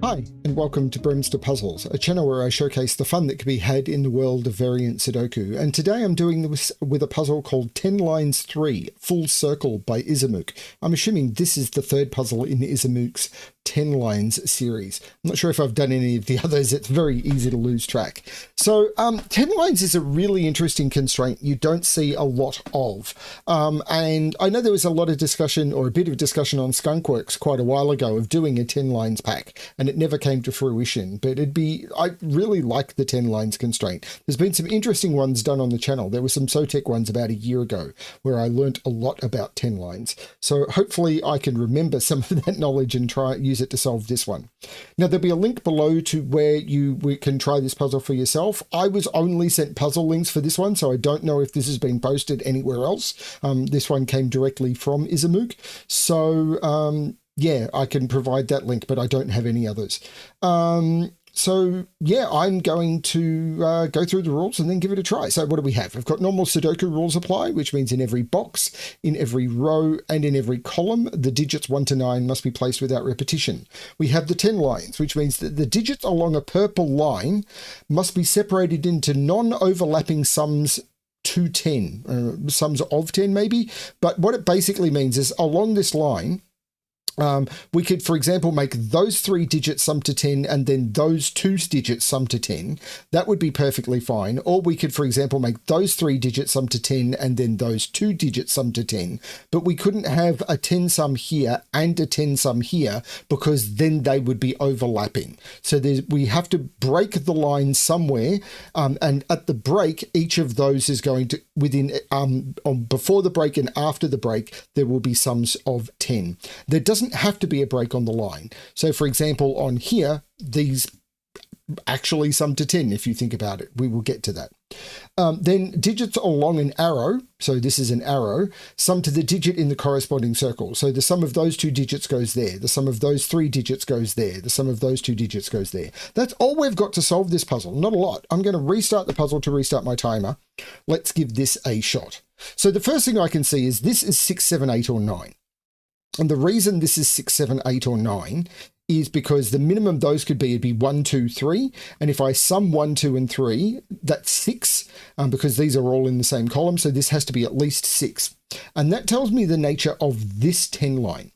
Hi, and welcome to BremSter Puzzles, a channel where I showcase the fun that can be had in the world of variant Sudoku. And today I'm doing this with a puzzle called 10 Lines 3, Full Circle by Isamook. I'm assuming this is the third puzzle in Isamook's 10 Lines series. I'm not sure if I've done any of the others. It's very easy to lose track. So 10 lines is a really interesting constraint you don't see a lot of. And I know there was a lot of discussion, or a bit of discussion on Skunkworks quite a while ago, of doing a 10 lines pack, and it never came to fruition. But I really like the 10 lines constraint. There's been some interesting ones done on the channel. There were some SoTech ones about a year ago where I learnt a lot about 10 lines. So hopefully I can remember some of that knowledge and use it to solve this one. Now there'll be a link below to where we can try this puzzle for yourself. I was only sent puzzle links for this one, so I don't know if this has been posted anywhere else. This one came directly from Isamook. So yeah, I can provide that link, but I don't have any others. So yeah, I'm going to go through the rules and then give it a try. So what do we have? I've got normal Sudoku rules apply, which means in every box, in every row, and in every column, the digits 1 to 9 must be placed without repetition. We have the 10 lines, which means that the digits along a purple line must be separated into non-overlapping sums to 10, sums of 10 maybe. But what it basically means is along this line, we could, for example, make those 3 digits sum to 10 and then those 2 digits sum to 10. That would be perfectly fine. Or we could, for example, make those 3 digits sum to 10 and then those 2 digits sum to 10. But we couldn't have a 10 sum here and a 10 sum here, because then they would be overlapping. So we have to break the line somewhere. And at the break, each of those is going to, before the break and after the break, there will be sums of 10. There doesn't have to be a break on the line. So for example, on here, these actually sum to 10 if you think about it. We will get to that. Then digits along an arrow, so this is an arrow, sum to the digit in the corresponding circle. So the sum of those 2 digits goes there. The sum of those 3 digits goes there. The sum of those 2 digits goes there. That's all we've got to solve this puzzle. Not a lot. I'm going to restart the puzzle to restart my timer. Let's give this a shot. So the first thing I can see is this is 6, 7, 8, or 9. And the reason this is 6, 7, 8, or 9 is because the minimum those could be, it'd be 1, 2, 3. And if I sum 1, 2, and 3, that's 6, because these are all in the same column. So this has to be at least 6. And that tells me the nature of this 10 line.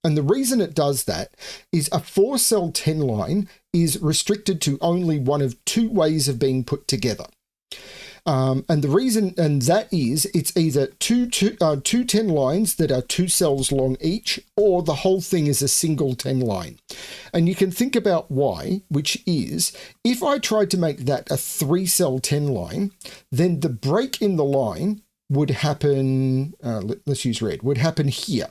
And the reason it does that is a 4-cell 10 line is restricted to only one of 2 ways of being put together. And the reason, and that is, it's either two 10 lines that are 2 cells long each, or the whole thing is a single 10 line. And you can think about why, which is, if I tried to make that a 3-cell 10 line, then the break in the line would happen, let's use red, would happen here.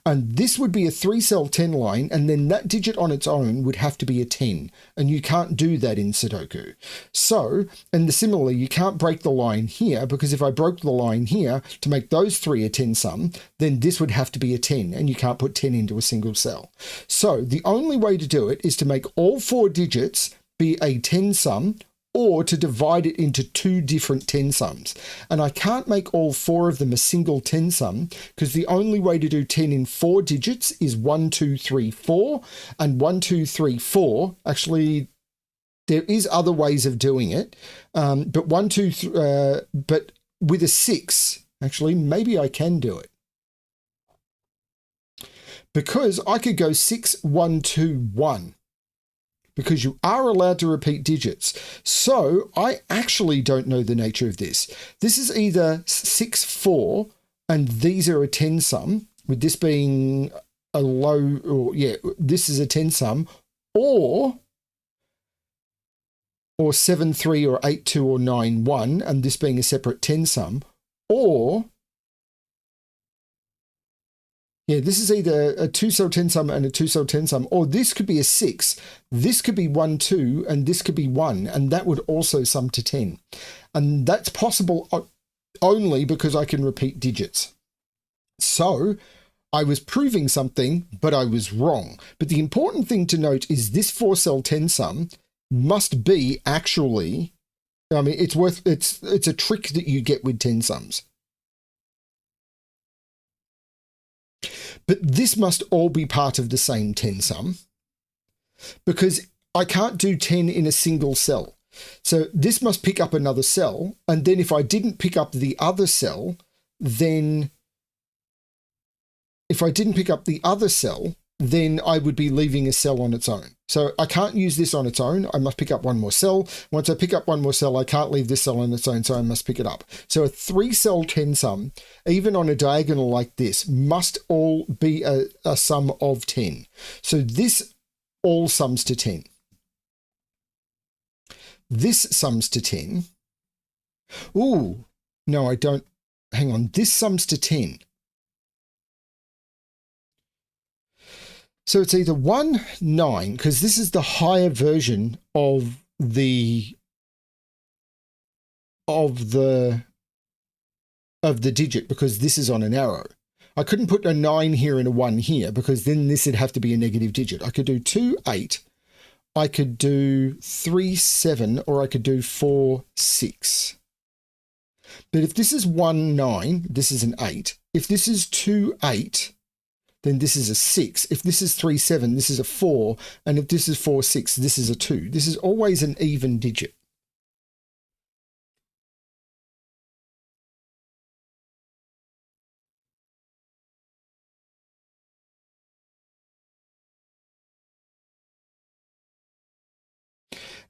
And this would be a 3-cell 10 line, and then that digit on its own would have to be a 10. And you can't do that in Sudoku. So, and similarly, you can't break the line here, because if I broke the line here to make those 3 a 10 sum, then this would have to be a 10, and you can't put 10 into a single cell. So the only way to do it is to make all 4 digits be a 10 sum, or to divide it into 2 different 10 sums. And I can't make all 4 of them a single 10 sum, because the only way to do 10 in 4 digits is 1, 2, 3, 4. And 1, 2, 3, 4, actually, there is other ways of doing it. But 1, 2, but with a 6, actually, maybe I can do it. Because I could go 6, 1, 2, 1. Because you are allowed to repeat digits. So I actually don't know the nature of this. This is either 6, 4, and these are a 10 sum, with this being a low, or yeah, this is a 10 sum, or 7, 3, or 8, 2, or 9, 1, and this being a separate 10 sum, or yeah, this is either a 2-cell 10 sum and a 2-cell 10 sum, or this could be a 6. This could be 1, 2, and this could be 1, and that would also sum to 10. And that's possible only because I can repeat digits. So I was proving something, but I was wrong. But the important thing to note is this 4-cell 10 sum must be actually, I mean, it's a trick that you get with 10 sums. But this must all be part of the same 10 sum. because I can't do 10 in a single cell. So this must pick up another cell. And then if I didn't pick up the other cell, then I would be leaving a cell on its own. So I can't use this on its own. I must pick up one more cell. Once I pick up one more cell, I can't leave this cell on its own, so I must pick it up. So a 3-cell 10 sum, even on a diagonal like this, must all be a sum of 10. So this all sums to 10. This sums to 10. Ooh, no, I don't. Hang on. This sums to 10. So it's either 1, 9, because this is the higher version of the digit, because this is on an arrow. I couldn't put a 9 here and a 1 here, because then this would have to be a negative digit. I could do 2, 8. I could do 3, 7, or I could do 4, 6. But if this is 1, 9, this is an 8. If this is 2, 8, then this is a 6. If this is 3, 7, this is a 4. And if this is 4, 6, this is a 2. This is always an even digit.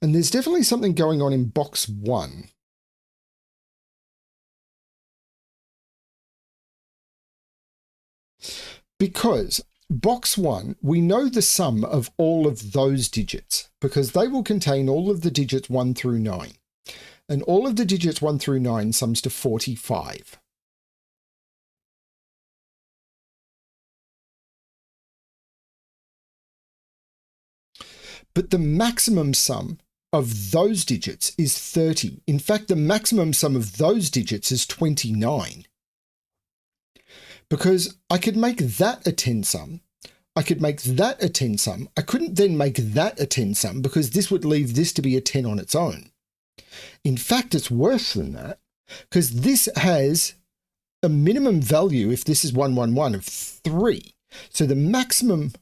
And there's definitely something going on in box 1. Because box 1, we know the sum of all of those digits, because they will contain all of the digits 1 through 9. And all of the digits 1 through 9 sums to 45. But the maximum sum of those digits is 30. In fact, the maximum sum of those digits is 29. Because I could make that a 10 sum. I could make that a 10 sum. I couldn't then make that a 10 sum, because this would leave this to be a 10 on its own. In fact, it's worse than that, because this has a minimum value, if this is 111, of 3. So the maximum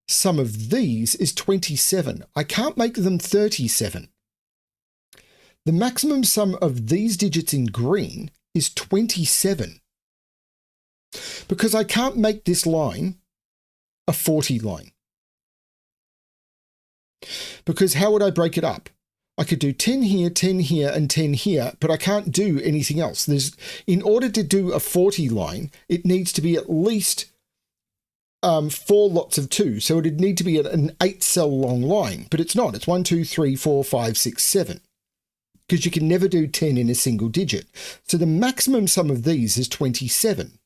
sum of these is 27. I can't make them 37. The maximum sum of these digits in green is 27. Because I can't make this line a 40 line. Because how would I break it up? I could do 10 here, 10 here, and 10 here, but I can't do anything else. In order to do a 40 line, it needs to be at least 4 lots of 2. So it'd need to be an 8-cell long line, but it's not. It's 1, 2, 3, 4, 5, 6, 7. Because you can never do 10 in a single digit. So the maximum sum of these is 27.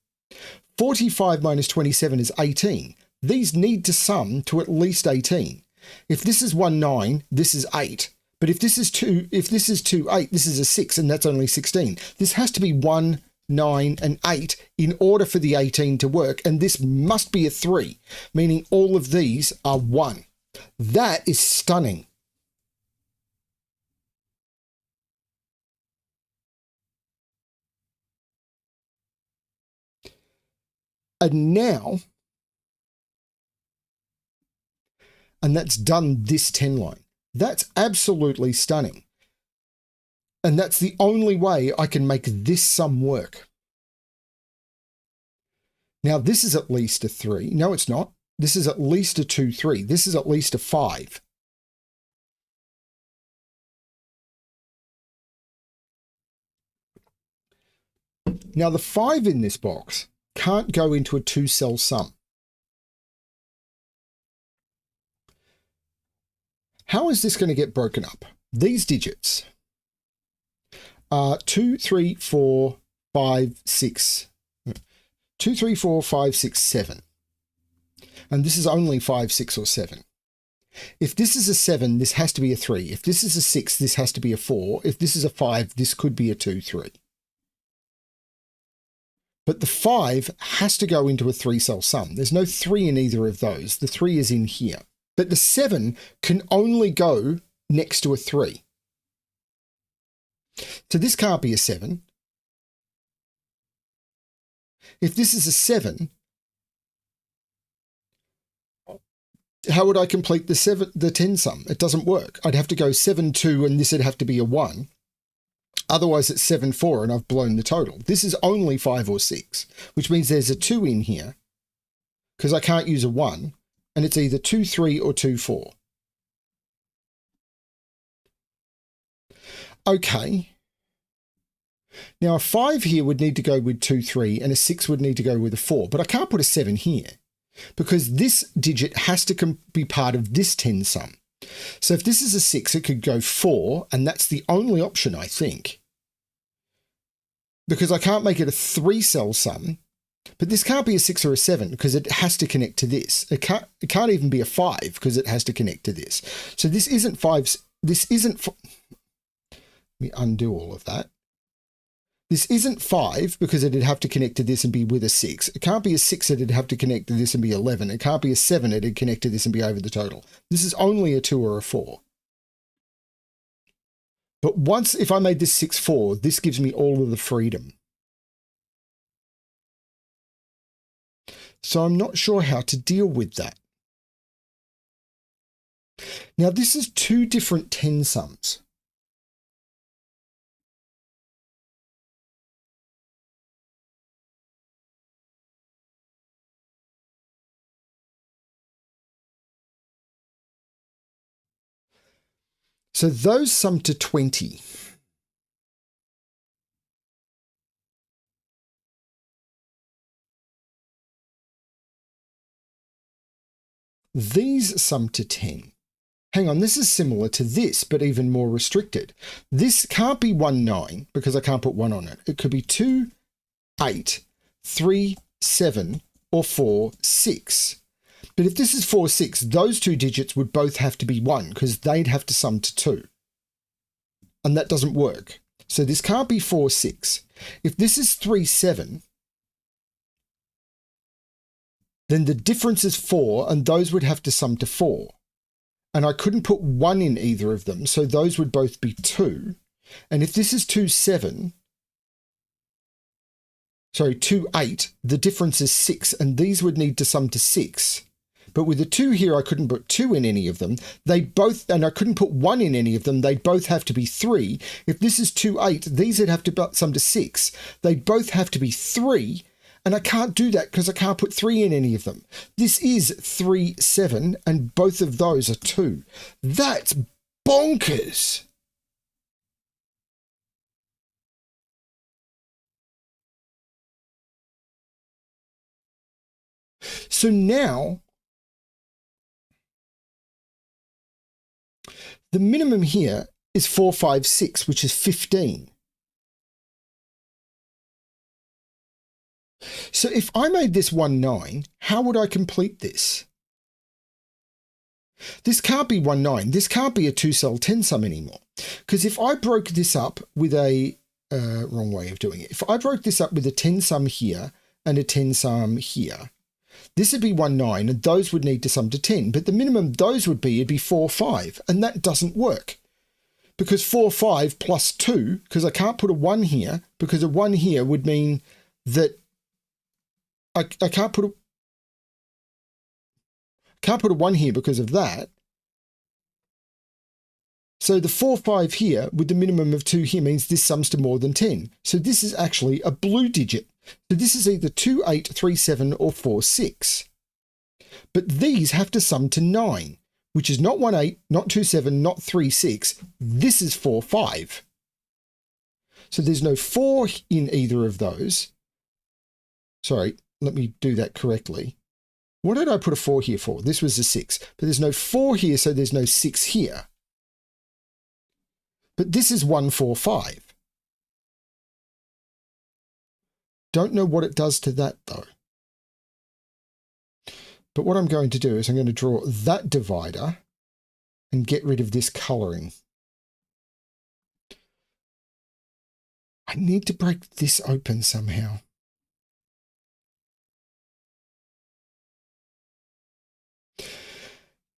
45 minus 27 is 18. These need to sum to at least 18. If this is 1, 9, this is 8. But if this is 2, 8, this is a 6, and that's only 16. This has to be 1, 9, and 8 in order for the 18 to work, and this must be a 3, meaning all of these are 1. That is stunning. And now, and that's done this 10 line. That's absolutely stunning. And that's the only way I can make this sum work. Now, this is at least a 3. No, it's not. This is at least a 2, 3. This is at least a 5. Now, the 5 in this box can't go into a 2-cell sum. How is this going to get broken up? These digits are 2, 3, 4, 5, 6. 2, 3, 4, 5, 6, 7. And this is only 5, 6, or 7. If this is a 7, this has to be a 3. If this is a 6, this has to be a 4. If this is a 5, this could be a 2, 3. But the 5 has to go into a 3-cell sum. There's no 3 in either of those. The 3 is in here. But the 7 can only go next to a 3. So this can't be a 7. If this is a 7, how would I complete the 10 sum? It doesn't work. I'd have to go 7, 2, and this would have to be a 1. Otherwise, it's 7, 4, and I've blown the total. This is only 5 or 6, which means there's a 2 in here because I can't use a 1, and it's either 2, 3 or 2, 4. Okay. Now, a 5 here would need to go with 2, 3, and a 6 would need to go with a 4, but I can't put a 7 here because this digit has to be part of this 10 sum. So if this is a 6, it could go 4, and that's the only option, I think. Because I can't make it a 3-cell sum, but this can't be a 6 or a 7 because it has to connect to this. It can't even be a 5 because it has to connect to this. So this isn't 5. This isn't... Let me undo all of that. This isn't 5 because it'd have to connect to this and be with a 6. It can't be a 6, it'd have to connect to this and be 11. It can't be a 7, it'd connect to this and be over the total. This is only a 2 or a 4. But once, if I made this 6, 4, this gives me all of the freedom. So I'm not sure how to deal with that. Now this is 2 different 10 sums. So those sum to 20. These sum to 10. Hang on, this is similar to this, but even more restricted. This can't be 1, 9 because I can't put 1 on it. It could be 2, 8, 3, 7, or 4, 6. But if this is 4, 6, those 2 digits would both have to be 1 because they'd have to sum to 2. And that doesn't work. So this can't be 4, 6. If this is 3, 7, then the difference is 4 and those would have to sum to 4. And I couldn't put 1 in either of them, so those would both be 2. And if this is 2, 7, sorry, 2, 8, the difference is 6 and these would need to sum to 6. But with the 2 here, I couldn't put 2 in any of them. They both, and I couldn't put 1 in any of them. They'd both have to be 3. If this is 2, 8, these would have to sum to 6. They'd both have to be 3. And I can't do that because I can't put 3 in any of them. This is 3, 7, and both of those are 2. That's bonkers. So now, the minimum here is 4, 5, 6, which is 15. So if I made this 1, 9, how would I complete this? This can't be 1, 9. This can't be a 2-cell 10 sum anymore. Because if I broke this up with a, wrong way of doing it. If I broke this up with a 10 sum here and a 10 sum here, this would be 1, 9, and those would need to sum to 10. But the minimum those would be, it'd be 4, 5, and that doesn't work. Because 4, 5 plus 2, because I can't put a 1 here, because a 1 here would mean that I can't put a 1 here because of that. So the 4, 5 here with the minimum of 2 here means this sums to more than 10. So this is actually a blue digit. So this is either 2, 8, 3, 7 or 4, 6. But these have to sum to 9, which is not 1, 8, not 2, 7, not 3, 6. This is 4, 5. So there's no 4 in either of those. Sorry. Let me do that correctly. What did I put a 4 here for? This was a 6, but there's no 4 here, so there's no 6 here. But this is 1, 4, 5. Don't know what it does to that though. But what I'm going to do is I'm going to draw that divider and get rid of this colouring. I need to break this open somehow.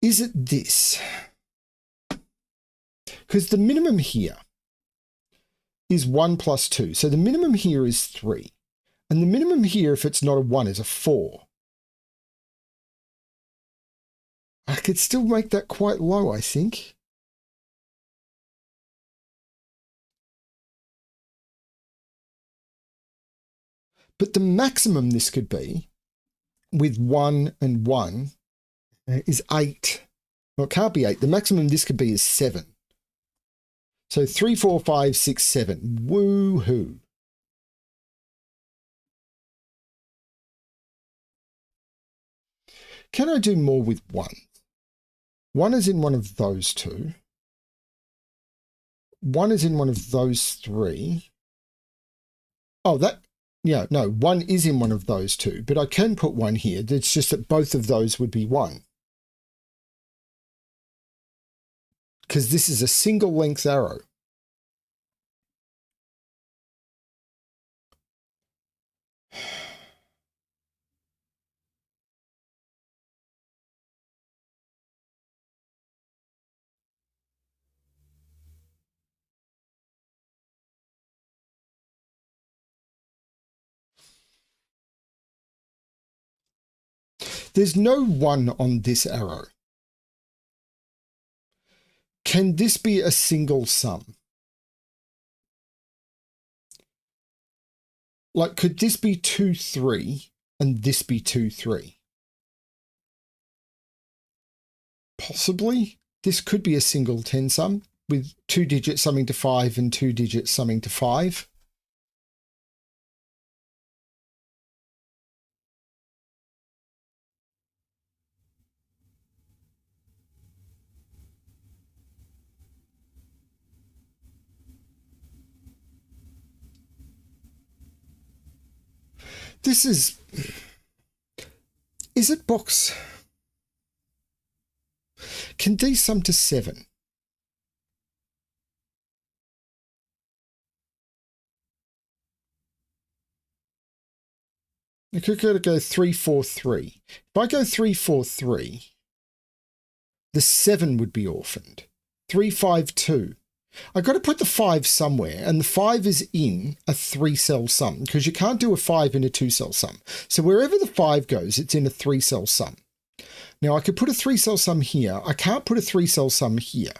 Is it this? Because the minimum here is 1 plus 2. So the minimum here is 3. And the minimum here, if it's not a 1, is a 4. I could still make that quite low, I think. But the maximum this could be with 1 and 1 is 8. Well, it can't be 8. The maximum this could be is 7. So 3, 4, 5, 6, 7. Woohoo. Can I do more with 1? 1 is in one of those two. 1 is in one of those three. Oh, yeah, no, 1 is in one of those two, but I can put 1 here. It's just that both of those would be 1. Because this is a single length arrow. There's no 1 on this arrow. Can this be a single sum? Like, could this be 2, 3 and this be 2, 3? Possibly. This could be a single 10 sum with 2 digits summing to 5 and 2 digits summing to 5. This is it box? Can these sum to 7? I could go 3, 4, 3. If I go 3, 4, 3, the 7 would be orphaned. 3, 5, 2. I've got to put the 5 somewhere, and the 5 is in a 3-cell sum, because you can't do a 5 in a 2-cell sum. So wherever the 5 goes, it's in a 3-cell sum. Now I could put a 3-cell sum here. I can't put a 3-cell sum here.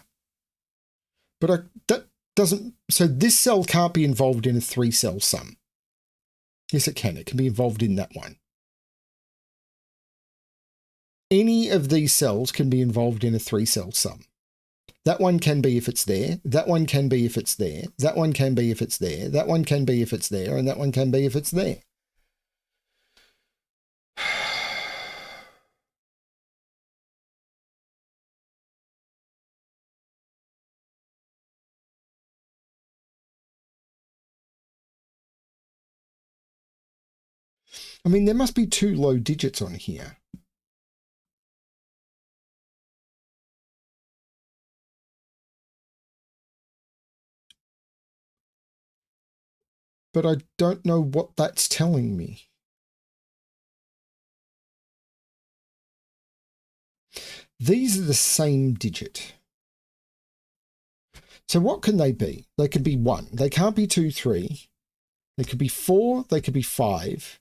But that doesn't, so this cell can't be involved in a 3-cell sum. Yes, it can. It can be involved in that one. Any of these cells can be involved in a 3-cell sum. That one can be if it's there. That one can be if it's there. That one can be if it's there. That one can be if it's there. And that one can be if it's there. I mean, there must be 2 low digits on here. But I don't know what that's telling me. These are the same digit. So what can they be? They could be 1. They can't be 2, 3. They could be 4. They could be 5.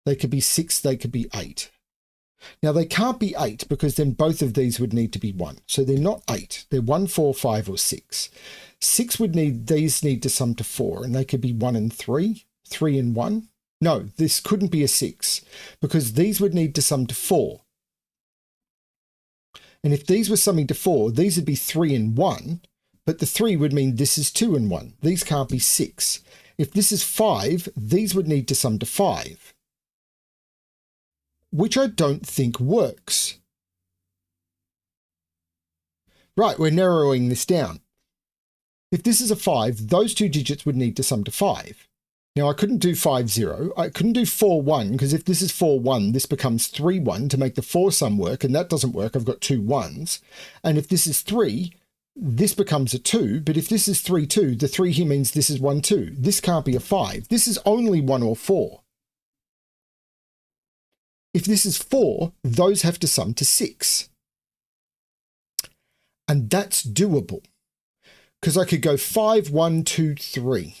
They could be 6. They could be 8. Now, they can't be 8 because then both of these would need to be 1. So they're not 8. They're 1, 4, 5, or 6. 6 would need, these need to sum to 4, and they could be 1 and 3, 3 and 1. No, this couldn't be a 6 because these would need to sum to 4. And if these were summing to 4, these would be 3 and 1, but the 3 would mean this is 2 and 1. These can't be 6. If this is 5, these would need to sum to 5. Which I don't think works. Right, we're narrowing this down. If this is a 5, those 2 digits would need to sum to 5. Now, I couldn't do 5, 0. I couldn't do 4, 1, because if this is 4, 1, this becomes 3, 1 to make the 4 sum work, and that doesn't work. I've got 2 1s. And if this is 3, this becomes a 2, but if this is 3, 2, the 3 here means this is 1, 2. This can't be a 5. This is only 1 or 4. If this is 4, those have to sum to 6. And that's doable. Because I could go 5, 1, 2, 3.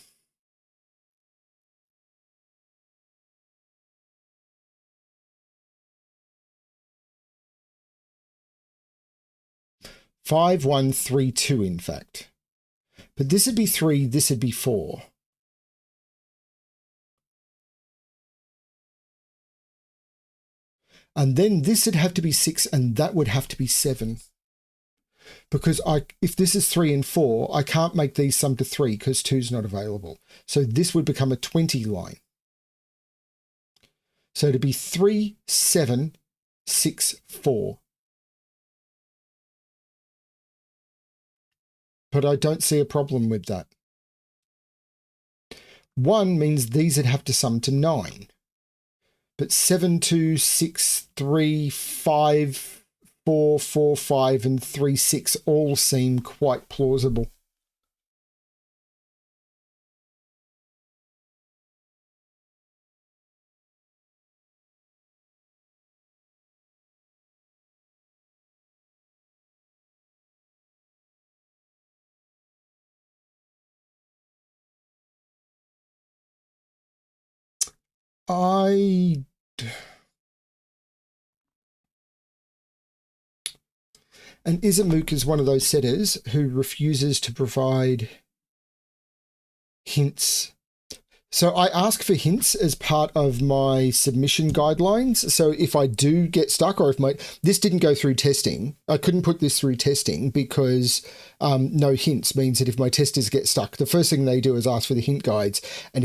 5, 1, 3, 2, in fact. But this would be 3, this would be 4. And then this would have to be 6, and that would have to be 7. Because if this is 3 and 4, I can't make these sum to 3 because 2 is not available. So this would become a 20 line. So it'd be 3, 7, 6, 4. But I don't see a problem with that. 1 means these would have to sum to 9. But 7, 2, 6, 3, 5, 4, 4, 5, and 3, 6 all seem quite plausible. And isamook is one of those setters who refuses to provide hints. So I ask for hints as part of my submission guidelines. So if I do get stuck, or if this didn't go through testing, I couldn't put this through testing because no hints means that if my testers get stuck, the first thing they do is ask for the hint guides. And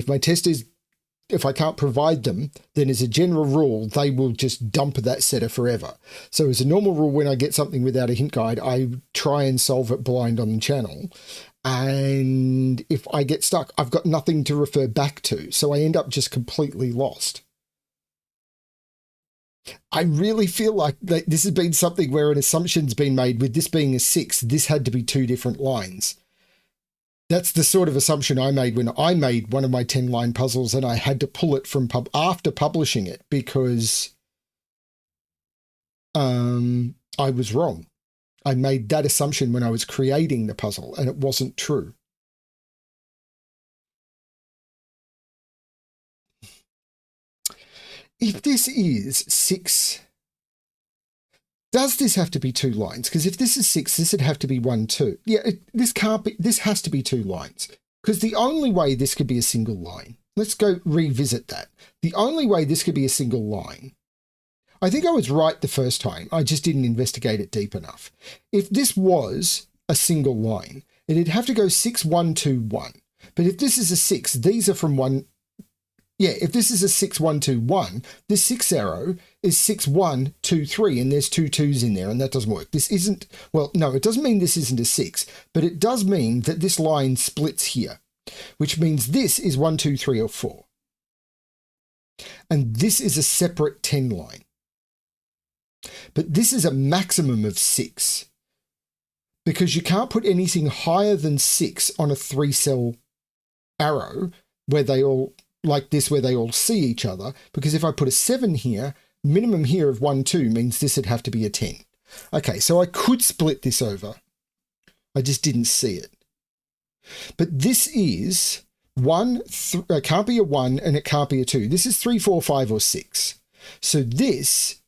if I can't provide them, then as a general rule, they will just dump that setter forever. So as a normal rule, when I get something without a hint guide, I try and solve it blind on the channel. And if I get stuck, I've got nothing to refer back to. So I end up just completely lost. I really feel like this has been something where an assumption's been made. With this being a 6, this had to be 2 different lines. That's the sort of assumption I made when I made one of my 10-line puzzles, and I had to pull it from after publishing it because I was wrong. I made that assumption when I was creating the puzzle, and it wasn't true. If this is 6, does this have to be 2 lines? Because if this is 6, this would have to be 1, 2. Yeah, this can't be. This has to be 2 lines. Because the only way this could be a single line. Let's go revisit that. The only way this could be a single line. I think I was right the first time. I just didn't investigate it deep enough. If this was a single line, it'd have to go 6, 1, 2, 1. But if this is a 6, these are from 1. Yeah, if this is a 6, 1, 2, 1, this 6 arrow is 6, 1, 2, 3, and there's 2 2s in there, and that doesn't work. This isn't, well, no, it doesn't mean this isn't a 6, but it does mean that this line splits here, which means this is 1, 2, 3, or 4. And this is a separate 10 line. But this is a maximum of 6, because you can't put anything higher than 6 on a 3-cell arrow where they all, like this, where they all see each other, because if I put a 7 here, minimum here of 1, 2 means this would have to be a 10. Okay, so I could split this over. I just didn't see it. But this is 1, it can't be a 1 and it can't be a 2. This is 3, 4, 5, or 6. So this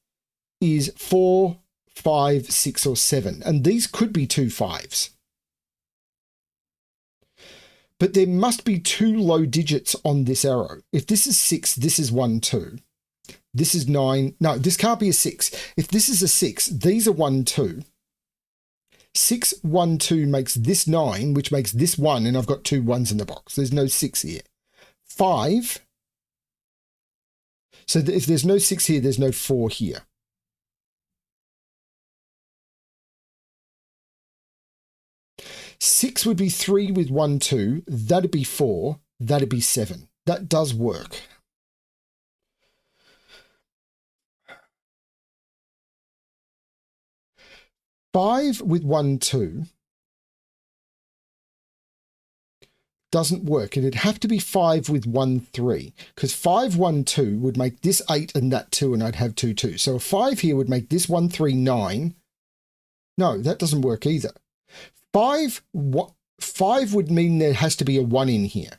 is 4, 5, 6, or 7. And these could be 2 5s. But there must be 2 low digits on this arrow. If this is 6, this is 1, 2. This is 9. No, this can't be a 6. If this is a 6, these are 1, 2. 6, 1, 2 makes this 9, which makes this 1, and I've got 2 1s in the box. There's no 6 here. 5. So if there's no 6 here, there's no 4 here. Six would be 3 with 1, 2. That'd be 4. That'd be 7. That does work. Five with 1, 2 doesn't work. It'd have to be 5 with 1, 3, because 5, 1, 2 would make this 8 and that 2, and I'd have 2, 2. So a 5 here would make this 1, 3, 9. No, that doesn't work either. 5 would mean there has to be a 1 in here.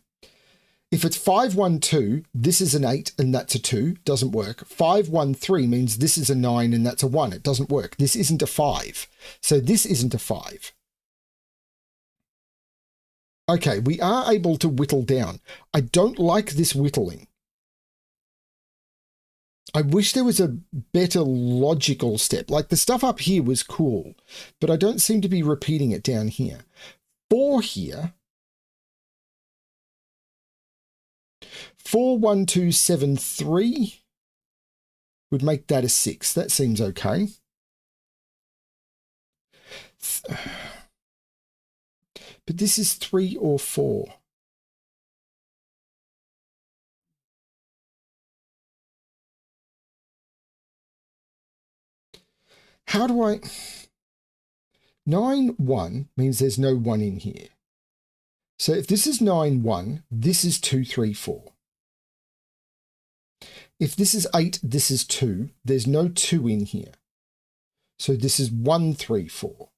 If it's 5, 1, 2, this is an 8 and that's a 2, doesn't work. 5, 1, 3 means this is a 9 and that's a 1, it doesn't work. This isn't a 5, so this isn't a 5. Okay, we are able to whittle down. I don't like this whittling. I wish there was a better logical step. Like the stuff up here was cool, but I don't seem to be repeating it down here. 4 here. 4, 1, 2, 7, 3 would make that a 6. That seems okay. But this is 3 or 4. How do I... 9, 1 means there's no 1 in here. So if this is 9, 1, this is 2, 3, 4. If this is 8, this is 2. There's no 2 in here. So this is 1, 3, 4.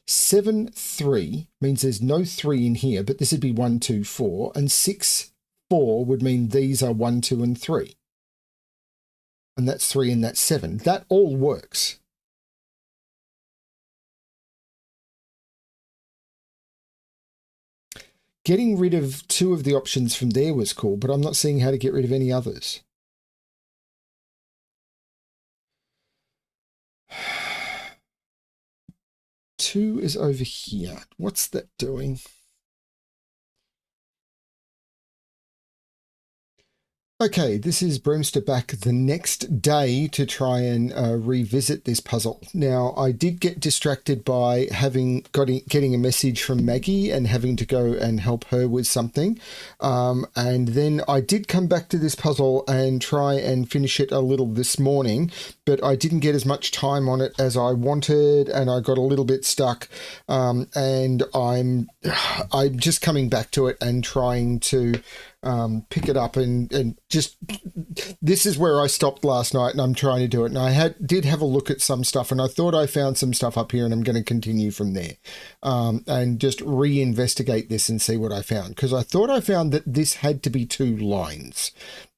7, 3 means there's no 3 in here, but this would be 1, 2, 4. And 6, 4 would mean these are 1, 2, and 3. And that's 3 and that's 7. That all works. Getting rid of 2 of the options from there was cool, but I'm not seeing how to get rid of any others. Two is over here. What's that doing? Okay, this is BremSter back the next day to try and revisit this puzzle. Now, I did get distracted by getting a message from Maggie and having to go and help her with something. And then I did come back to this puzzle and try and finish it a little this morning, but I didn't get as much time on it as I wanted, and I got a little bit stuck. And I'm just coming back to it and trying to pick it up and just, this is where I stopped last night, and I'm trying to do it. And I did have a look at some stuff, and I thought I found some stuff up here, and I'm going to continue from there and just reinvestigate this and see what I found, because I thought I found that this had to be 2 lines,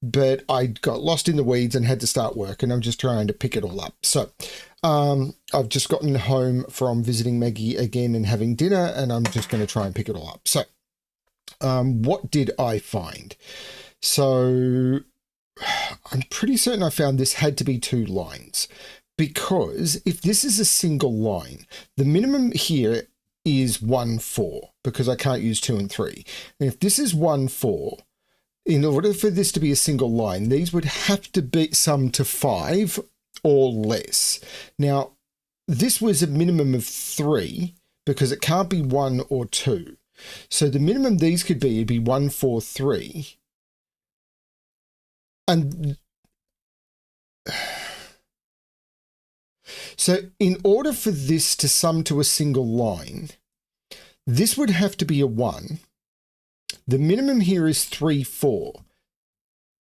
but I got lost in the weeds and had to start work, and I'm just trying to pick it all up. So I've just gotten home from visiting Maggie again and having dinner, and I'm just going to try and pick it all up. So what did I find? So I'm pretty certain I found this had to be 2 lines, because if this is a single line, the minimum here is 1, 4, because I can't use 2 and 3. And if this is 1, 4, in order for this to be a single line, these would have to be sum to 5 or less. Now, this was a minimum of 3 because it can't be 1 or 2. So the minimum these could be would be 1, 4, 3. And so in order for this to sum to a single line, this would have to be a 1. The minimum here is 3, 4.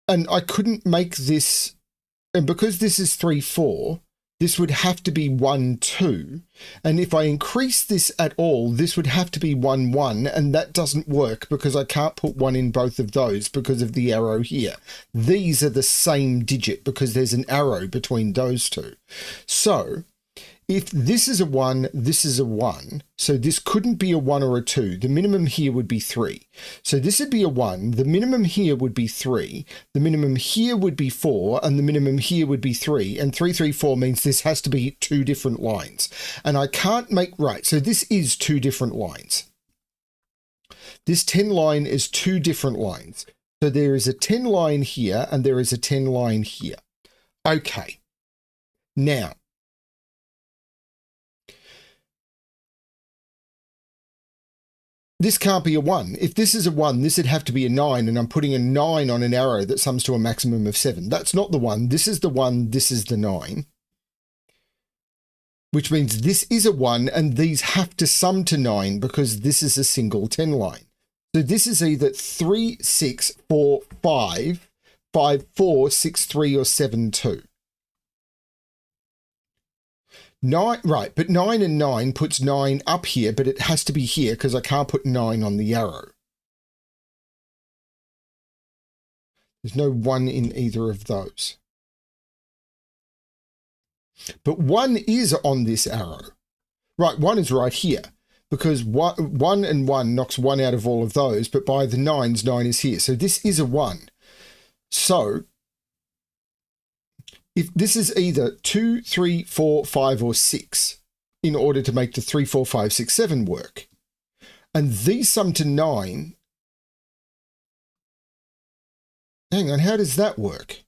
And I couldn't make this, and because this is 3, 4, this would have to be 1, 2. And if I increase this at all, this would have to be 1, 1. And that doesn't work because I can't put 1 in both of those because of the arrow here. These are the same digit because there's an arrow between those two. So if this is a 1, this is a 1. So this couldn't be a 1 or a 2. The minimum here would be 3. So this would be a 1. The minimum here would be 3. The minimum here would be 4. And the minimum here would be 3. And 3, 3, 4 means this has to be 2 different lines. And I can't make, right, so this is 2 different lines. This 10 line is 2 different lines. So there is a 10 line here and there is a 10 line here. Okay. Now, this can't be a 1. If this is a 1, this would have to be a 9, and I'm putting a 9 on an arrow that sums to a maximum of 7. That's not the 1. This is the 1. This is the 9. Which means this is a 1, and these have to sum to 9 because this is a single 10 line. So this is either 3, 6, 4, 5, 5, 4, 6, 3, or 7, 2. 9, right, but 9 and 9 puts 9 up here, but it has to be here because I can't put 9 on the arrow. There's no 1 in either of those. But 1 is on this arrow. Right, 1 is right here because 1 and 1 knocks 1 out of all of those, but by the 9s, 9 is here. So this is a 1. So if this is either 2, 3, 4, 5, or 6 in order to make the 3, 4, 5, 6, 7 work. And these sum to 9. Hang on, how does that work?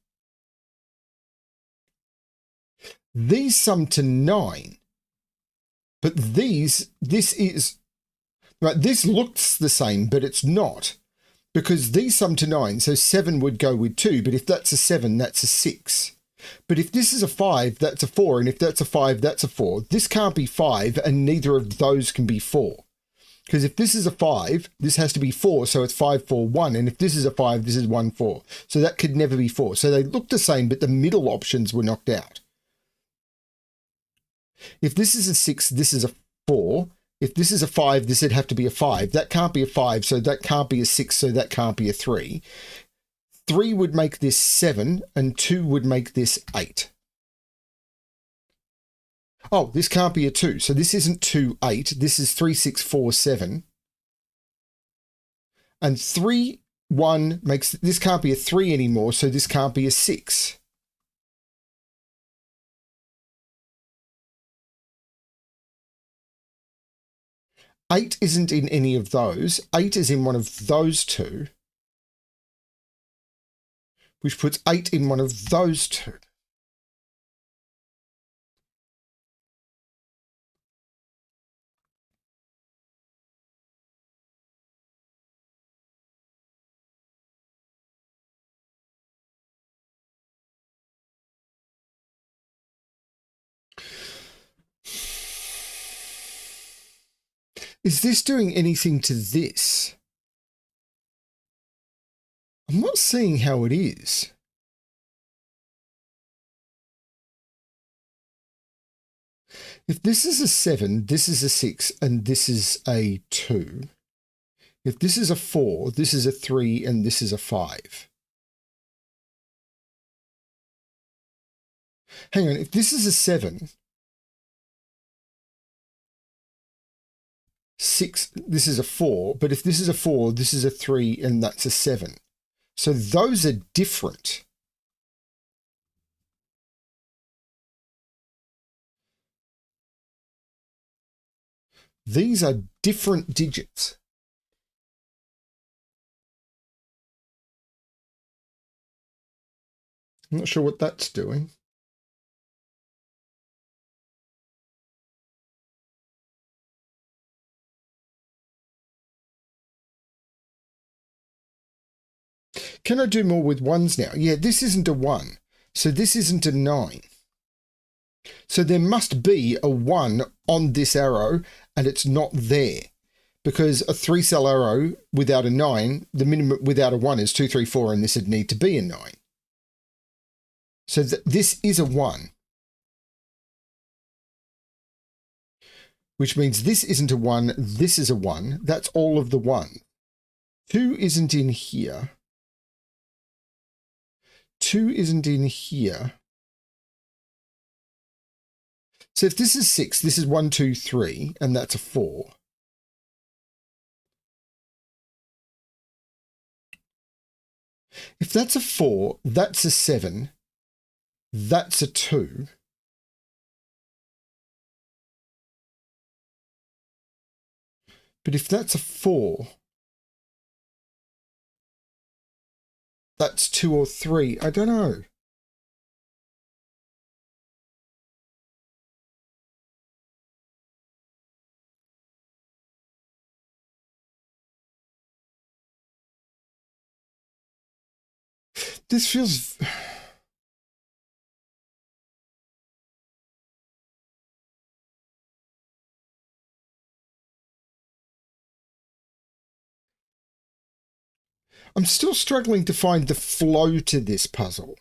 These sum to 9. But this is, right, this looks the same, but it's not. Because these sum to 9, so 7 would go with 2, but if that's a 7, that's a 6. But if this is a 5, that's a 4, and if that's a 5, that's a 4. This can't be 5, and neither of those can be 4. Because if this is a 5, this has to be 4, so it's 5, 4, 1. And if this is a 5, this is 1, 4. So that could never be 4. So they look the same, but the middle options were knocked out. If this is a 6, this is a 4. If this is a 5, this would have to be a 5. That can't be a 5, so that can't be a 6, so that can't be a 3. 3 would make this 7, and 2 would make this 8. Oh, this can't be a 2, so this isn't 2, 8. This is 3, 6, 4, 7. And 3, 1 makes, this can't be a 3 anymore, so this can't be a 6. Eight isn't in any of those. 8 is in one of those two, which puts 8 in one of those two. Is this doing anything to this? I'm not seeing how it is. If this is a 7, this is a 6, and this is a 2. If this is a 4, this is a 3, and this is a 5. Hang on, if this is a 7, 6, this is a 4, but if this is a 4, this is a 3, and that's a 7. So those are different. These are different digits. I'm not sure what that's doing. Can I do more with 1s now? Yeah, this isn't a 1. So this isn't a 9. So there must be a 1 on this arrow, and it's not there. Because a 3-cell arrow without a 9, the minimum without a 1 is 2, 3, 4, and this would need to be a 9. So this is a 1. Which means this isn't a 1, this is a 1. That's all of the 1. 2 isn't in here. 2 isn't in here. So if this is 6, this is 1, 2, 3, and that's a 4. If that's a 4, that's a 7, that's a 2. But if that's a 4, that's 2 or 3. I don't know. This feels... I'm still struggling to find the flow to this puzzle.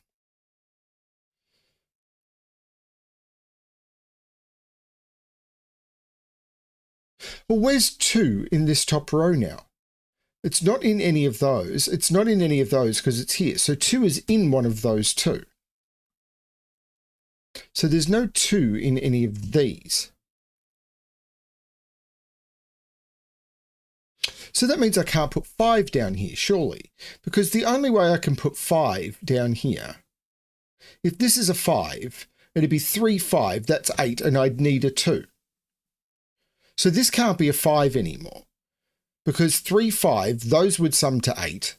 Well, where's 2 in this top row now? It's not in any of those. It's not in any of those because it's here. So 2 is in one of those 2. So there's no 2 in any of these. So that means I can't put 5 down here, surely. Because the only way I can put 5 down here, if this is a 5, it'd be 3, 5, that's 8, and I'd need a 2. So this can't be a 5 anymore. Because 3, 5, those would sum to 8.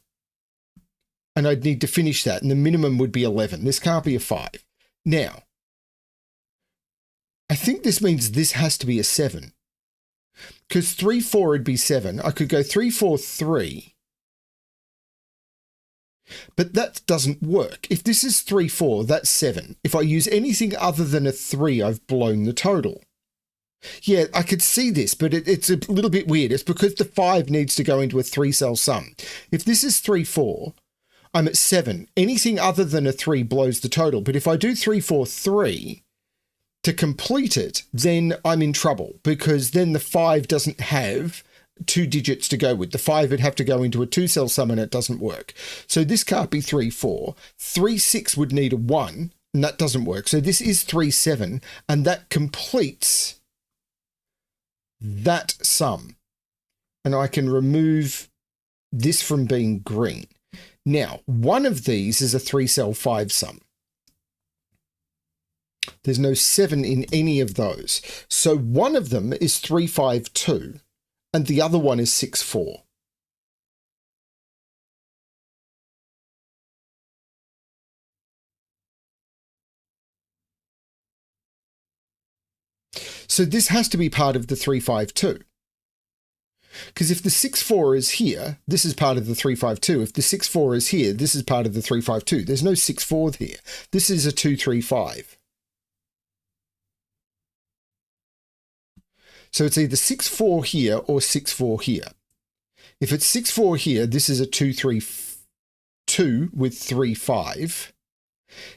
And I'd need to finish that, and the minimum would be 11. This can't be a 5. Now, I think this means this has to be a 7. Because 3, 4 would be 7. I could go 3, 4, 3. But that doesn't work. If this is 3, 4, that's 7. If I use anything other than a 3, I've blown the total. Yeah, I could see this, but it's a little bit weird. It's because the 5 needs to go into a 3-cell sum. If this is 3, 4, I'm at 7. Anything other than a 3 blows the total. But if I do 3, 4, 3 to complete it, then I'm in trouble because then the 5 doesn't have 2 digits to go with. The 5 would have to go into a 2-cell sum and it doesn't work. So this can't be 3, 4. 3, 6 would need a 1 and that doesn't work. So this is 3, 7 and that completes that sum. And I can remove this from being green. Now, one of these is a 3-cell 5 sum. There's no 7 in any of those. So one of them is 3, 5, 2, and the other one is 6, 4. So this has to be part of the 3, 5, 2. Because if the 6, 4 is here, this is part of the 3, 5, 2. If the 6, 4 is here, this is part of the 3, 5, 2. There's no 6, 4 here. This is a 2, 3, 5. So it's either 6, 4 here or 6, 4 here. If it's 6, 4 here, this is a 2, 3, 2 with 3, 5.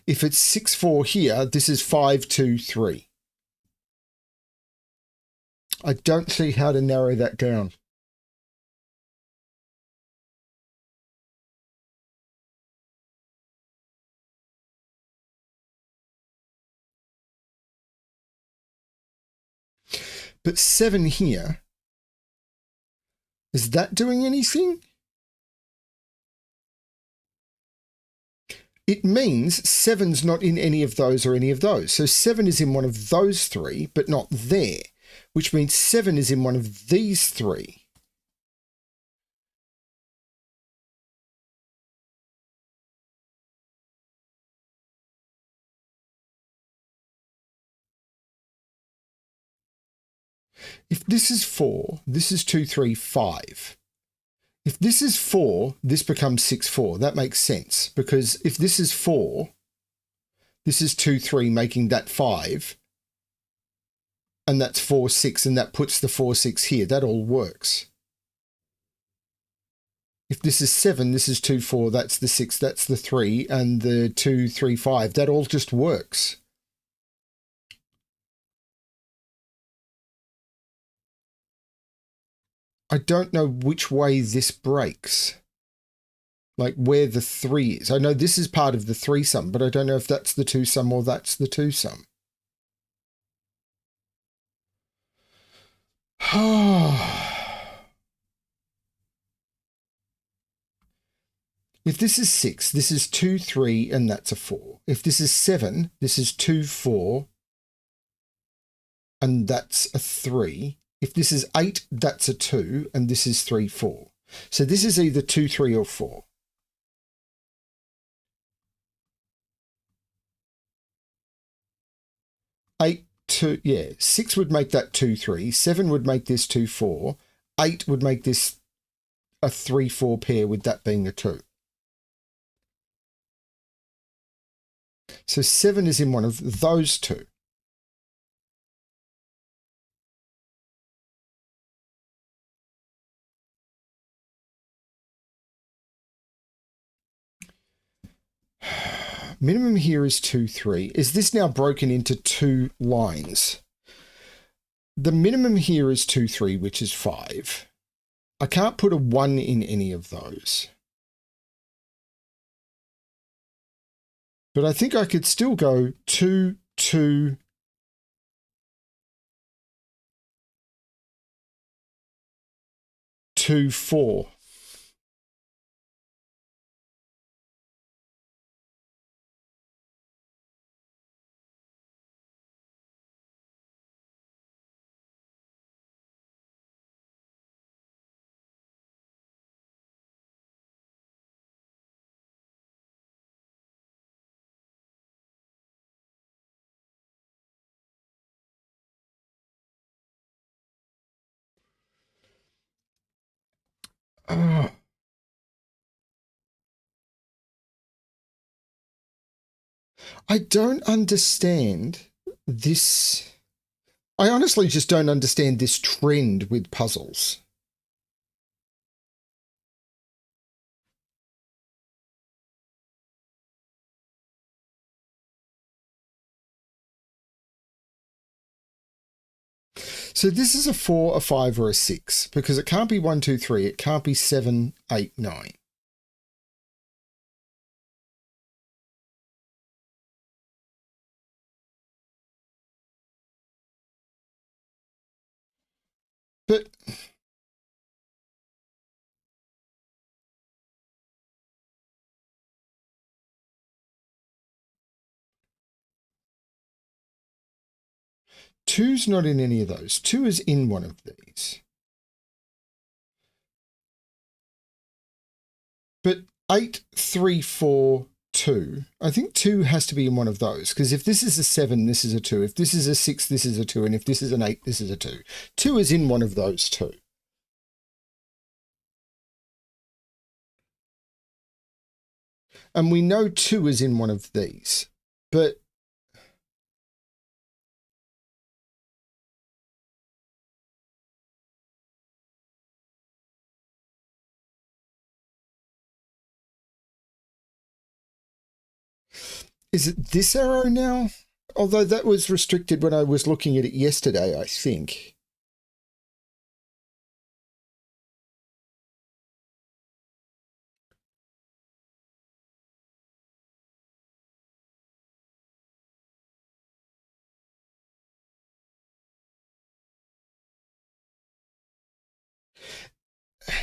If it's 6, 4 here, this is 5, 2, 3. I don't see how to narrow that down. But 7 here, is that doing anything? It means 7's not in any of those or any of those. So 7 is in one of those 3, but not there, which means 7 is in one of these 3. If this is 4, this is 2, 3, 5. If this is 4, this becomes 6, 4. That makes sense because if this is 4, this is 2, 3, making that 5. And that's 4, 6, and that puts the 4, 6 here. That all works. If this is 7, this is 2, 4, that's the 6, that's the 3, and the 2, 3, 5. That all just works. I don't know which way this breaks. Like where the 3 is. I know this is part of the 3 sum, but I don't know if that's the 2 sum or that's the 2 sum. If this is 6, this is 2, 3, and that's a 4. If this is 7, this is 2, 4, and that's a 3. If this is 8, that's a 2, and this is 3, 4. So this is either 2, 3, or 4. Eight, 2, yeah, 6 would make that 2, 3. 7 would make this 2, 4. 8 would make this a 3, 4 pair with that being a 2. So 7 is in one of those 2. Minimum here is 2, 3. Is this now broken into 2 lines? the minimum here is 2, 3, which is 5. I can't put a 1 in any of those. But I think I could still go 2, 2, 2, 4. Oh. I don't understand this. I honestly just don't understand this trend with puzzles. So this is a 4, a 5, or a 6, because it can't be 1, 2, 3. It can't be 7, 8, 9. But two's not in any of those. 2 is in one of these. But 8, 3, 4, 2. I think 2 has to be in one of those, because if this is a 7, this is a 2. If this is a 6, this is a 2. And if this is an 8, this is a 2. 2 is in one of those two. And we know 2 is in one of these. But is it this arrow now? Although that was restricted when I was looking at it yesterday, I think.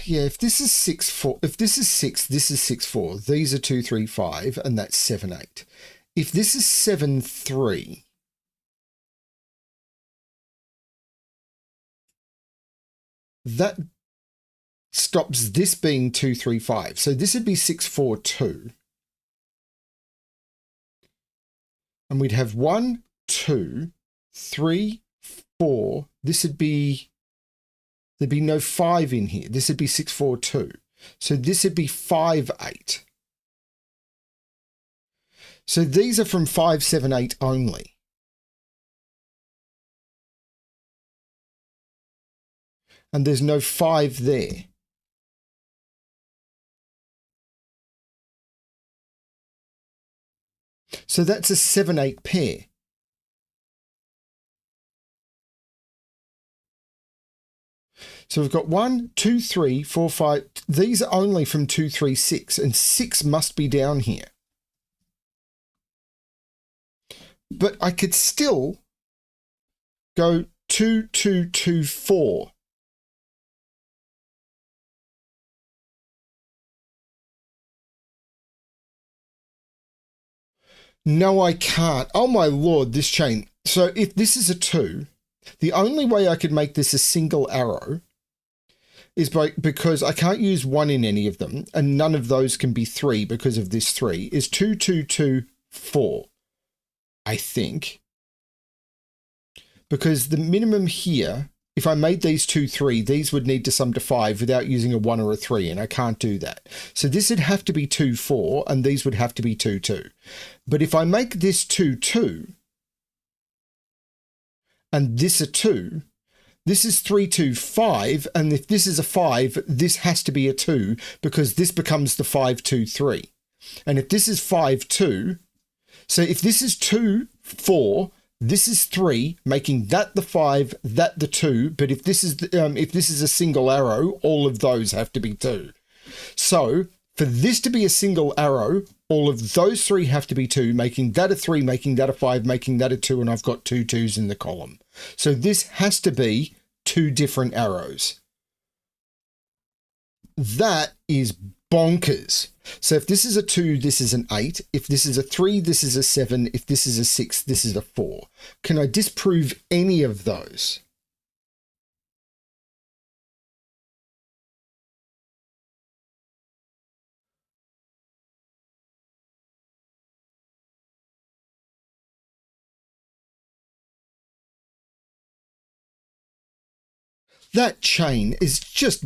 Yeah, if this is 6, 4, if this is 6, this is 6, 4. These are 2, 3, 5, and that's 7, 8. If this is 7, 3, that stops this being 2, 3, 5. So this would be 6, 4, 2. And we'd have 1, 2, 3, 4. This would be, there'd be no 5 in here. This would be 6, 4, 2. So this would be 5, 8. So these are from 5, 7, 8 only. And there's no 5 there. So that's a 7, 8 pair. So we've got 1, 2, 3, 4, 5. These are only from 2, 3, 6, and 6 must be down here. But I could still go 2, 2, 2, 4. No, I can't. Oh my lord, this chain. So if this is a 2, the only way I could make this a single arrow is because I can't use 1 in any of them, and none of those can be 3 because of this 3, is 2, 2, 2, 4, I think. Because the minimum here, if I made these 2, 3, these would need to sum to 5 without using a 1 or a 3, and I can't do that. So this would have to be 2, 4, and these would have to be 2, 2. But if I make this 2, 2, and this a 2, this is 3, 2, 5, and if this is a 5, this has to be a 2 because this becomes the 5, 2, 3. And if this is 5, 2, so if this is 2, 4, This is 3, making that the 5, that the 2. But if this is a single arrow, all of those have to be 2. So for this to be a single arrow, all of those 3 have to be 2, making that a 3, making that a 5, making that a 2, and I've got 2 2s in the column. So this has to be 2 different arrows. That is bonkers. So if this is a 2, this is an 8. If this is a 3, this is a 7. If this is a 6, this is a 4. Can I disprove any of those? That chain is just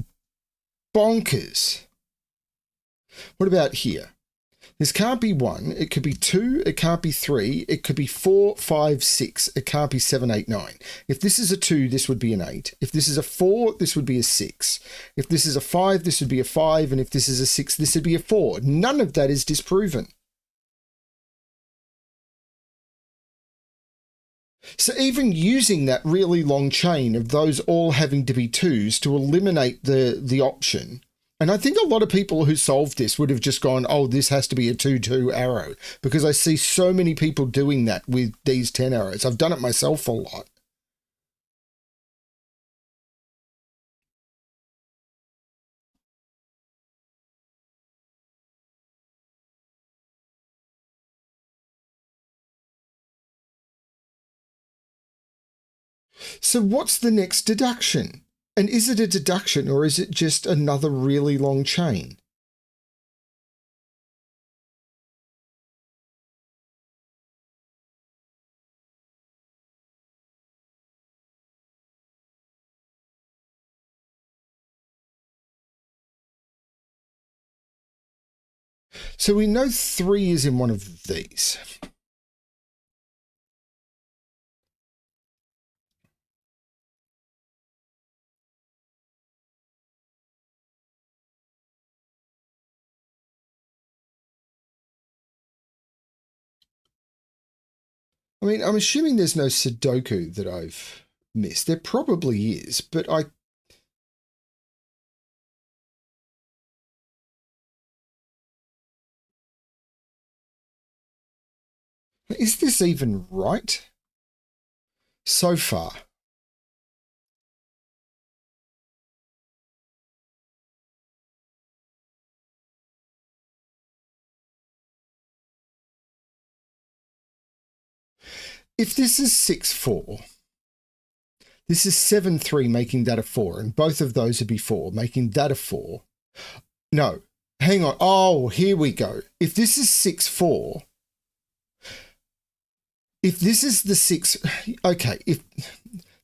bonkers. What about here? This can't be 1. It could be 2. It can't be 3. It could be 4, 5, 6. It can't be 7, 8, 9. If this is a 2, this would be an 8. If this is a 4, this would be a 6. If this is a 5, this would be a 5. And if this is a 6, this would be a 4. None of that is disproven. So even using that really long chain of those all having to be 2s to eliminate the option, and I think a lot of people who solved this would have just gone, oh, this has to be a 2-2 arrow, because I see so many people doing that with these 10 arrows. I've done it myself a lot. So what's the next deduction? And is it a deduction or is it just another really long chain? So we know 3 is in one of these. I mean, I'm assuming there's no Sudoku that I've missed. There probably is, but is this even right? So far. If this is 6-4, this is 7-3, making that a 4, and both of those would be 4, making that a 4. No, hang on. Oh, here we go. If this is 6-4, if this is the 6, okay, if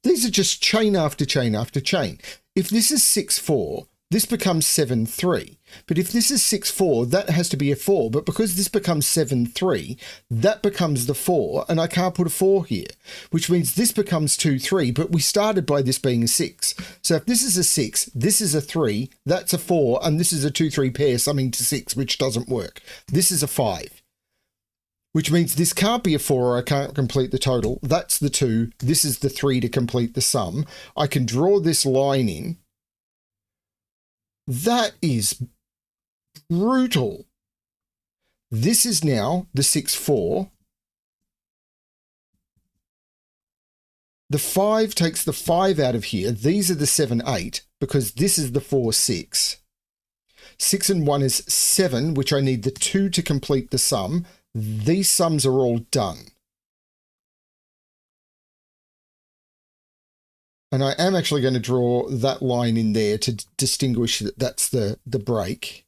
these are just chain after chain after chain. If this is 6-4, this becomes 7-3. But if this is 6-4, that has to be a 4. But because this becomes 7-3, that becomes the 4, and I can't put a 4 here, which means this becomes 2-3, but we started by this being a 6. So if this is a 6, this is a 3, that's a 4, and this is a 2-3 pair summing to 6, which doesn't work. This is a 5. Which means this can't be a 4 or I can't complete the total. That's the 2. This is the 3 to complete the sum. I can draw this line in. That is brutal. This is now the 6-4. The 5 takes the 5 out of here. These are the 7-8 because this is the 4-6. 6 and 1 is 7, which I need the 2 to complete the sum. These sums are all done. And I am actually going to draw that line in there to distinguish that that's the break.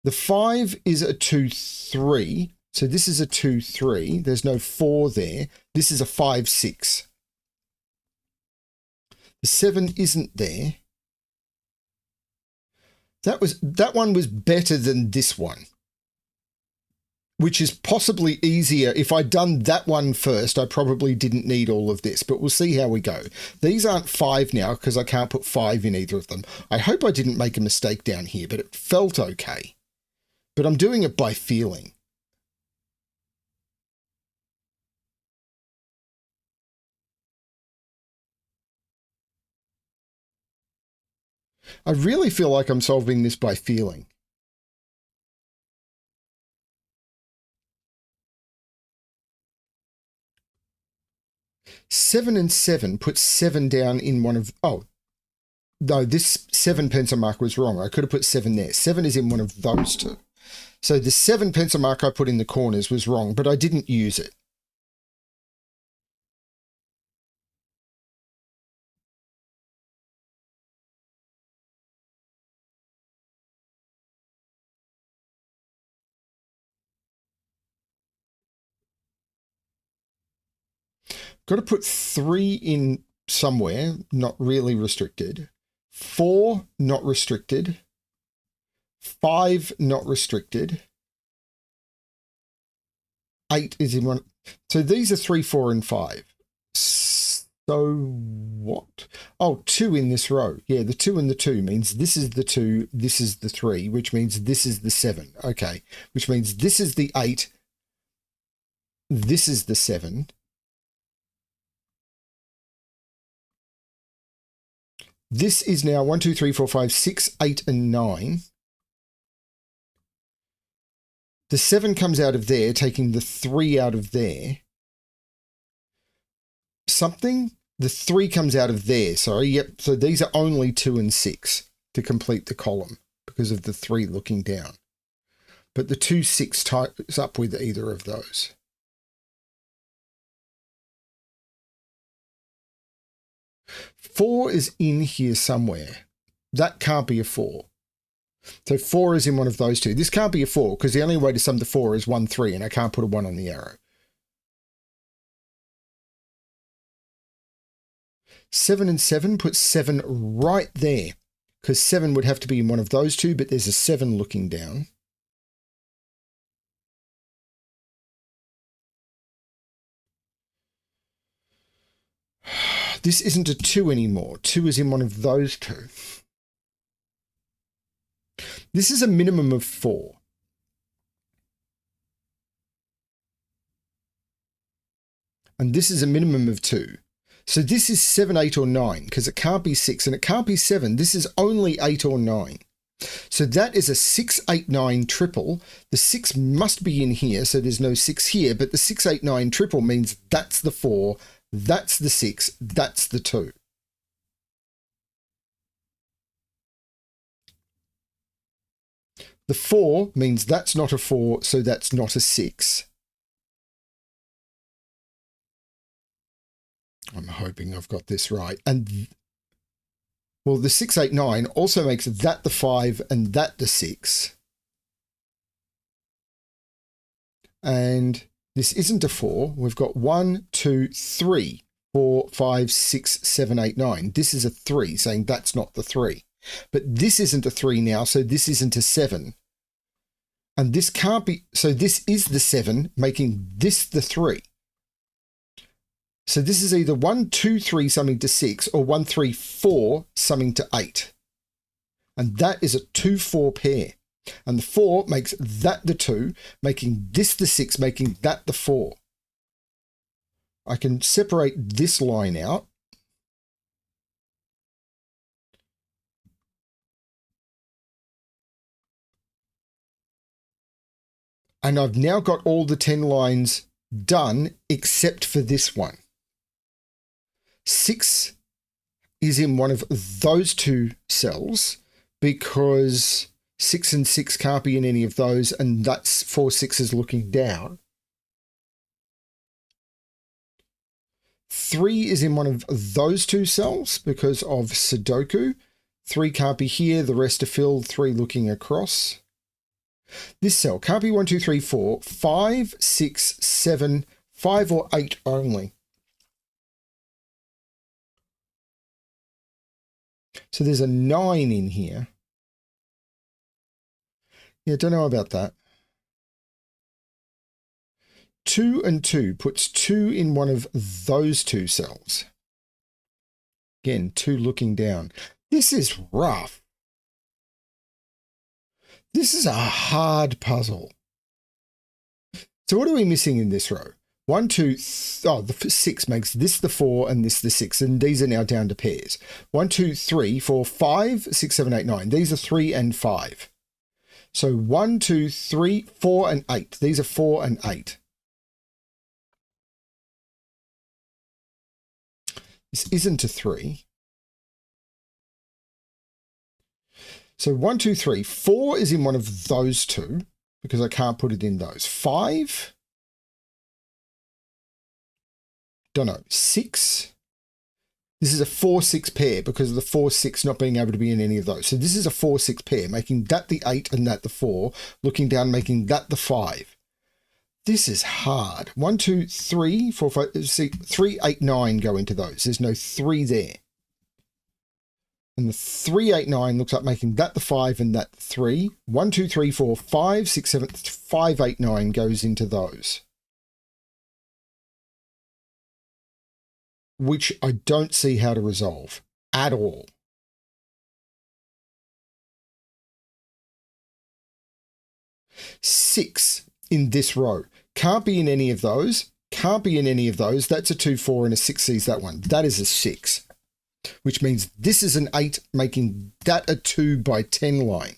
The 5 is a 2-3. So this is a 2-3. There's no 4 there. This is a 5-6. The 7 isn't there. That one was better than this one, which is possibly easier. If I'd done that one first, I probably didn't need all of this, but we'll see how we go. These aren't 5 now because I can't put 5 in either of them. I hope I didn't make a mistake down here, but it felt okay. But I'm doing it by feeling. I really feel like I'm solving this by feeling. Seven and 7 puts 7 down in one of... Oh, no, this 7 pencil mark was wrong. I could have put 7 there. 7 is in one of those two. So the 7 pencil mark I put in the corners was wrong, but I didn't use it. Got to put 3 in somewhere, not really restricted. 4, not restricted. 5, not restricted. 8 is in one. So these are 3, 4, and 5. So what? Oh, 2 in this row. Yeah, the 2 and the 2 means this is the 2, this is the 3, which means this is the 7. Okay, which means this is the 8, this is the 7. This is now 1, 2, 3, 4, 5, 6, 8, and 9. The 7 comes out of there, taking the 3 out of there. Something? The 3 comes out of there, sorry. Yep, so these are only 2 and 6 to complete the column because of the 3 looking down. But the 2, 6 ties up with either of those. Four is in here somewhere. That can't be a 4. So 4 is in one of those two. This can't be a 4 because the only way to sum to 4 is 1, 3, and I can't put a 1 on the arrow. 7 and 7 puts 7 right there because 7 would have to be in one of those two, but there's a 7 looking down. This isn't a 2 anymore. 2 is in one of those two. This is a minimum of 4. And this is a minimum of 2. So this is 7, 8, or 9 because it can't be 6 and it can't be 7. This is only 8 or 9. So that is a 6, 8, 9 triple. The 6 must be in here, so there's no 6 here, but the 6, 8, 9 triple means that's the 4, that's the 6, that's the 2. The 4 means that's not a 4, so that's not a 6. I'm hoping I've got this right. And well, the 6, 8, 9 also makes that the 5 and that the 6. And this isn't a 4. We've got 1, 2, 3, 4, 5, 6, 7, 8, 9. This is a 3, saying that's not the 3. But this isn't a 3 now, so this isn't a 7. And this can't be, so this is the 7, making this the 3. So this is either 1, 2, 3 summing to 6 or 1, 3, 4 summing to 8. And that is a 2, 4 pair. And the 4 makes that the 2, making this the 6, making that the 4. I can separate this line out. And I've now got all the 10 lines done except for this one. 6 is in one of those two cells because 6 and 6 can't be in any of those, and that's 4 6s looking down. 3 is in one of those two cells because of Sudoku. 3 can't be here, the rest are filled, 3 looking across. This cell can't be 1, 2, 3, 4, 5, 6, 7, 5 or 8 only. So there's a 9 in here. Yeah, don't know about that. 2 and 2 puts 2 in one of those two cells. Again, 2 looking down. This is rough. This is a hard puzzle. So what are we missing in this row? The 6 makes this the 4 and this the 6, and these are now down to pairs. 1, 2, 3, 4, 5, 6, 7, 8, 9. These are 3 and 5. So 1, 2, 3, 4, and 8. These are 4 and 8. This isn't a 3. So 1, 2, 3. 4 is in one of those two because I can't put it in those. 5. Don't know. 6. This is a 4-6 pair because of the 4-6 not being able to be in any of those. So this is a 4-6 pair, making that the 8 and that the 4. Looking down, making that the 5. This is hard. 1, 2, 3, 4, 5, 6, 3, 8, 9 go into those. There's no 3 there. And the 3, 8, 9 looks like making that the 5 and that the 3. 1, 2, 3, 4, 5, 6, 7, 5, 8, 9 goes into those. Which I don't see how to resolve at all. Six in this row. Can't be in any of those. Can't be in any of those. That's a 2, 4, and a 6 sees that one. That is a 6. Which means this is an 8, making that a 2 by 10 line.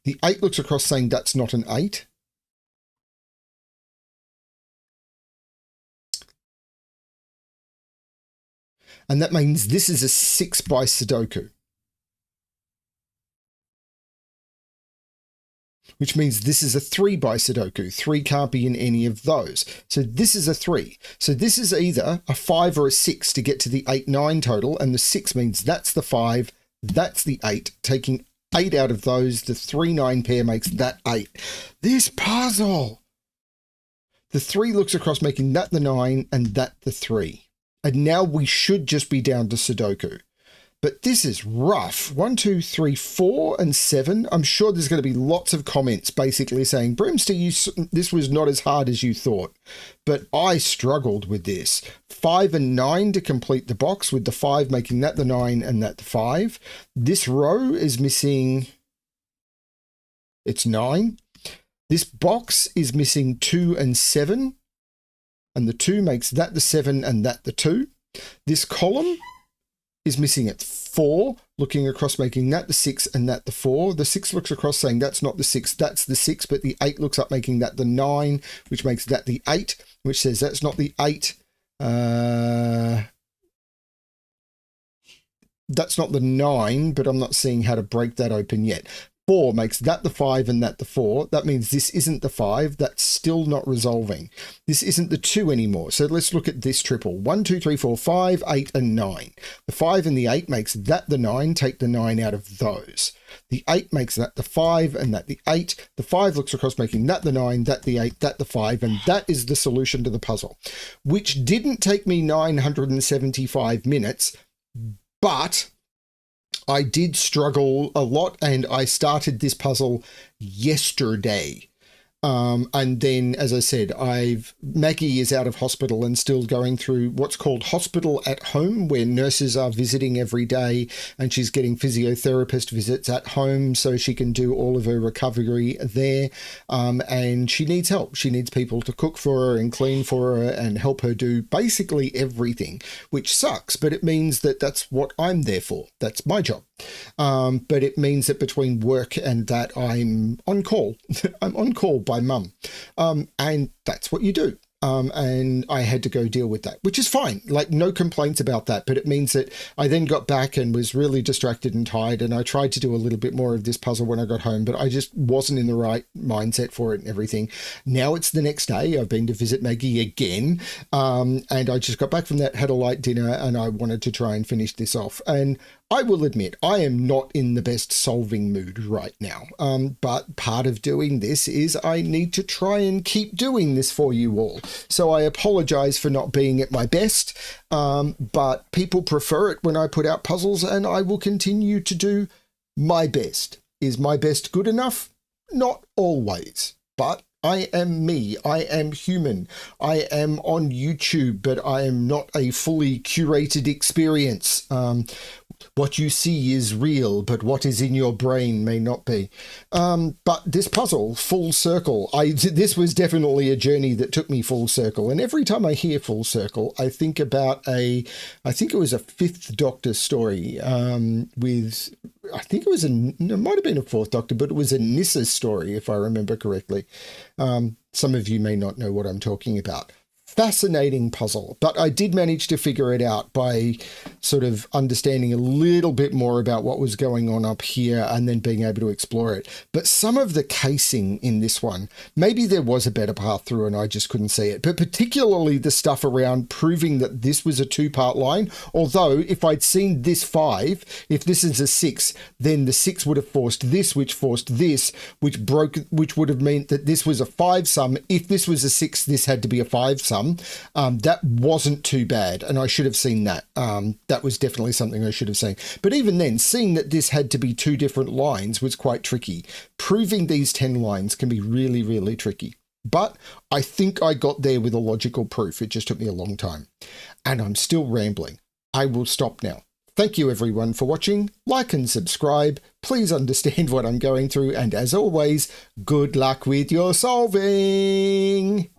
The 8 looks across saying that's not an 8. And that means this is a 6 by Sudoku. Which means this is a 3 by Sudoku. 3 can't be in any of those. So this is a 3. So this is either a 5 or a 6 to get to the 8, 9 total. And the 6 means that's the 5, that's the 8. Taking 8 out of those, the 3, 9 pair makes that 8. This puzzle! The 3 looks across making that the 9 and that the 3. And now we should just be down to Sudoku. But this is rough. 1, 2, 3, 4, and 7. I'm sure there's going to be lots of comments basically saying, BremSter, this was not as hard as you thought. But I struggled with this. 5 and 9 to complete the box, with the 5 making that the 9 and that the 5. This row is missing... It's 9. This box is missing 2 and 7. And the 2 makes that the 7 and that the 2. This column is missing at 4, looking across making that the 6 and that the 4. The 6 looks across saying that's not the 6, that's the 6, but the 8 looks up making that the 9, which makes that the 8, which says that's not the 8. That's not the 9, but I'm not seeing how to break that open yet. 4 makes that the 5 and that the 4. That means this isn't the 5. That's still not resolving. This isn't the 2 anymore. So let's look at this triple. 1, 2, 3, 4, 5, 8, and 9. The 5 and the 8 makes that the 9. Take the 9 out of those. The 8 makes that the 5 and that the 8. The 5 looks across making that the 9, that the 8, that the 5, and that is the solution to the puzzle, which didn't take me 975 minutes, but I did struggle a lot, and I started this puzzle yesterday. And then, as I said, Maggie is out of hospital and still going through what's called hospital at home, where nurses are visiting every day, and she's getting physiotherapist visits at home so she can do all of her recovery there. And she needs help. She needs people to cook for her and clean for her and help her do basically everything, which sucks, but it means that that's what I'm there for. That's my job. But it means that between work and that, I'm on call. I'm on call by mum. And that's what you do. And I had to go deal with that, which is fine. Like, no complaints about that. But it means that I then got back and was really distracted and tired. And I tried to do a little bit more of this puzzle when I got home, but I just wasn't in the right mindset for it and everything. Now it's the next day. I've been to visit Maggie again. And I just got back from that, had a light dinner, and I wanted to try and finish this off. And I will admit, I am not in the best solving mood right now. But part of doing this is I need to try and keep doing this for you all. So I apologize for not being at my best, but people prefer it when I put out puzzles, and I will continue to do my best. Is my best good enough? Not always, but I am me. I am human. I am on YouTube, but I am not a fully curated experience. What you see is real, but what is in your brain may not be. But this puzzle, full circle, this was definitely a journey that took me full circle. And every time I hear full circle, I think about I think it was a Fifth Doctor story with, I think it might have been a Fourth Doctor, but it was a Nissa story, if I remember correctly. Some of you may not know what I'm talking about. Fascinating puzzle, but I did manage to figure it out by sort of understanding a little bit more about what was going on up here and then being able to explore it. But some of the casing in this one, maybe there was a better path through and I just couldn't see it, but particularly the stuff around proving that this was a two-part line. Although if I'd seen this 5, if this is a 6, then the 6 would have forced this, which forced this, which would have meant that this was a 5 sum. If this was a 6, this had to be a 5 sum. That wasn't too bad, and I should have seen that. That was definitely something I should have seen. But even then, seeing that this had to be 2 different lines was quite tricky. Proving these 10 lines can be really, really tricky. But I think I got there with a logical proof. It just took me a long time. And I'm still rambling. I will stop now. Thank you everyone for watching. Like and subscribe. Please understand what I'm going through. And as always, good luck with your solving.